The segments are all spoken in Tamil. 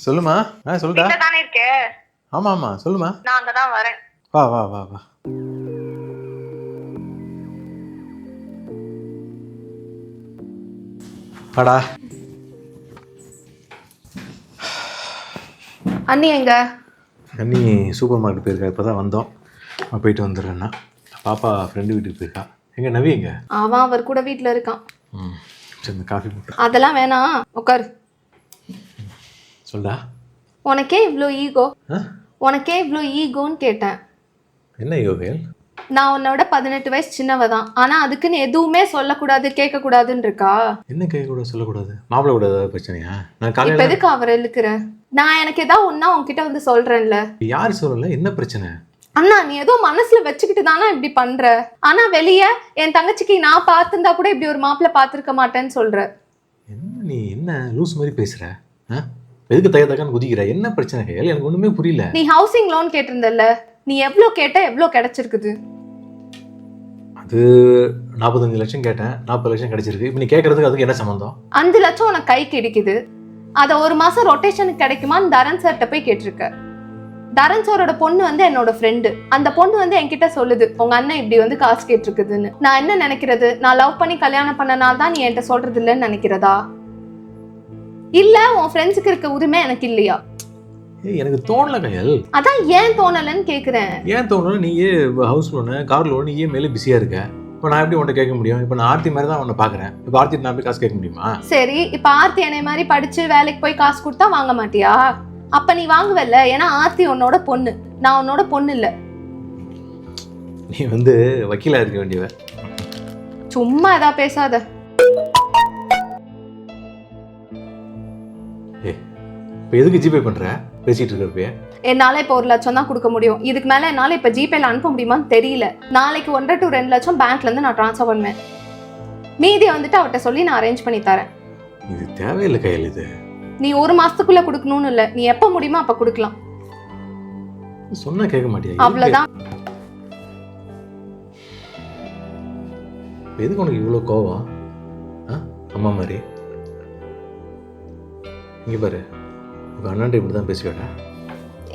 சொல்லுமா. சொல்லுடா. வீட்ல தானே இருக்கே? ஆமா ஆமா சொல்லுமா. நான் அங்க தான் வரேன். வா வா வா வா. வாடா. அண்ணி எங்க? அண்ணி சூப்பர் மார்க்கெட் போயிருக்கா, இப்போ தான் வந்தோம். போயிட்டு வந்துடுறேன்னா. பாப்பா ஃப்ரெண்டு வீட்டுக்கு போயிருக்கா. எங்க நவி எங்க? அவன் அவர் கூட வீட்டில் இருக்கான். சரி, இந்த காஃபி போட்டு. அதெல்லாம் வேணாம், உட்காரு. சொல்டா. உனக்கே இவ்வளோ ஈகோ? உனக்கே இவ்வளோ ஈகோன்னு கேட்டேன். என்ன யோகேல்? நான் உன்னோட 18 வயசு சின்னவ தான். ஆனால் அதுக்குன்னு எதுவுமே சொல்லக்கூடாது கேட்கக்கூடாதுன்னு இருக்கா? என்ன கேட்கக்கூடாது சொல்லக்கூடாது? மாப்பிள்ளை கூட ஏதாவது பிரச்சனையா? நான் இப்போ காலையில் எதுக்கு அவரை இழுக்கிறேன்? நான் எனக்கு ஏதாவது ஒன்றா உன்கிட்ட வந்து சொல்கிறேன்ல. யார் சொல்லலை, என்ன பிரச்சனை? அண்ணா நீ ஏதோ மனசுல வச்சுக்கிட்டு தானே இப்படி பண்ற. ஆனா வெளியே என் தங்கச்சிக்கு நான் பார்த்துருந்தா கூட இப்படி ஒரு மாப்பிள்ளை பார்த்துருக்க மாட்டேன்னு சொல்ற. என்ன நீ என்ன லூஸ் மாதிரி பேசுற? எதுக்கு தக்கன்னு குதிக்கிற? என்ன பிரச்சனை கையில்? எனக்கு ஒண்ணுமே புரியல. நீ ஹவுசிங் லோன் கேட்டிருந்தல்ல, நீ எவ்வளோ கேட்ட எவ்வளோ கிடைச்சிருக்குது? அது 45 லட்சம் கேட்டேன், 40 லட்சம் கிடைச்சிருக்கு. இப்போ நீ கேட்கறதுக்கு அதுக்கு என்ன சம்மந்தம்? 5 லட்சம் உனக்கு கை கிடைக்குது, அதை ஒரு மாசம் ரொட்டேஷனுக்கு கிடைக்குமான்னு தரன் சார்கிட்ட போய் கேட்டிருக்க. தரன் சாரோட பொண்ணு வந்து என்னோட ஃப்ரெண்டு. அந்த பொண்ணு வந்து என்கிட்ட சொல்லுது உங்க அண்ணன் இப்படி வந்து காசு கேட்டிருக்குதுன்னு. நான் என்ன நினைக்கிறது? நான் லவ் பண்ணி கல்யாணம் பண்ணனால தான் நீ என்கிட்ட சொல்றது இல்லைன்னு நினைக்கிறதா? இல்ல உன் ஃப்ரெண்ட்ஸுக்கு இருக்க உரிமை எனக்கு இல்லையா? எனக்கு தோணல கையல். அதான் ஏன் தோணலன்னு கேக்குறேன். ஏன் தோணல? நீயே ஹவுஸ் லோனு கார் லோனு நீயே மேலே பிஸியா இருக்க. இப்போ நான் எப்படி உன்ட்ட கேட்க முடியும்? இப்போ நான் ஆர்த்தி மாதிரி தான் உன்னை பாக்குறேன். இப்போ ஆர்த்தி நான் போய் காசு கேட்க முடியுமா? சரி, இப்ப ஆர்த்தி என்னை மாதிரி படிச்சு வேலைக்கு போய் காசு கொடுத்தா வாங்க மாட்டியா? அப்ப நீ வாங்குவல்ல, ஏன்னா ஆர்த்தி உன்னோட பொண்ணு, நான் உன்னோட பொண்ணு இல்ல. நீ வந்து வக்கீலா இருக்க வேண்டியவ. சும்மா ஏதா பேசாத. இப்போ எதுக்கு ஜிபே பண்ற? பேசிட்டு இருக்கிறப்பே என்னால இப்ப 1 லட்சம் தான் கொடுக்க முடியும். இதுக்கு மேல என்னால இப்ப ஜிபேல அனுப்ப முடியுமான்னு தெரியல. நாளைக்கு 1.5 to 2 லட்சம் பேங்க்ல இருந்து நான் டிரான்ஸ்ஃபர் பண்ணுவேன். மீதி வந்துட்டு அவட்ட சொல்லி நான் அரேஞ்ச் பண்ணி தரேன். இது தேவையில்லை கையில். இது நீ 1 மாசத்துக்குள்ள கொடுக்கணும்னு இல்ல, நீ எப்ப முடியுமோ அப்ப கொடுக்கலாம். சொன்னா கேட்க மாட்டியா? அவ்வளவுதான். எதுக்கு உனக்கு இவ்வளோ கோவம்? அம்மா மாதிரி இங்கே பாரு, உங்கள் அண்ணாண்ட இப்படி தான் பேசுவேடா.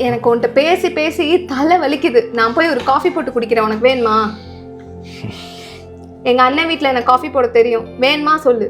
எனக்கு உன்கிட்ட பேசி பேசி தலை வலிக்குது. நான் போய் ஒரு காஃபி போட்டு குடிக்கிறேன். உனக்கு வேணுமா? எங்க அண்ணன் வீட்டில் எனக்கு காஃபி போட தெரியும். வேணுமா சொல்லு.